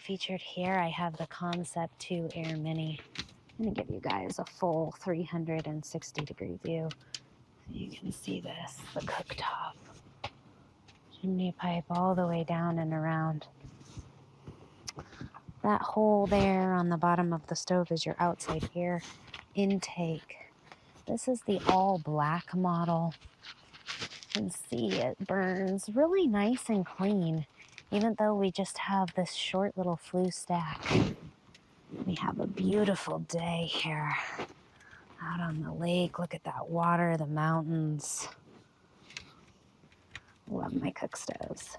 featured here, I have the Concept 2 Air Mini. I'm going to give you guys a full 360-degree view. So you can see this, the cooktop. Chimney pipe all the way down and around. That hole there on the bottom of the stove is your outside air intake. This is the all black model. You can see it burns really nice and clean, even though we just have this short little flue stack. We have a beautiful day here out on the lake. Look at that water, the mountains. Love my cook stoves.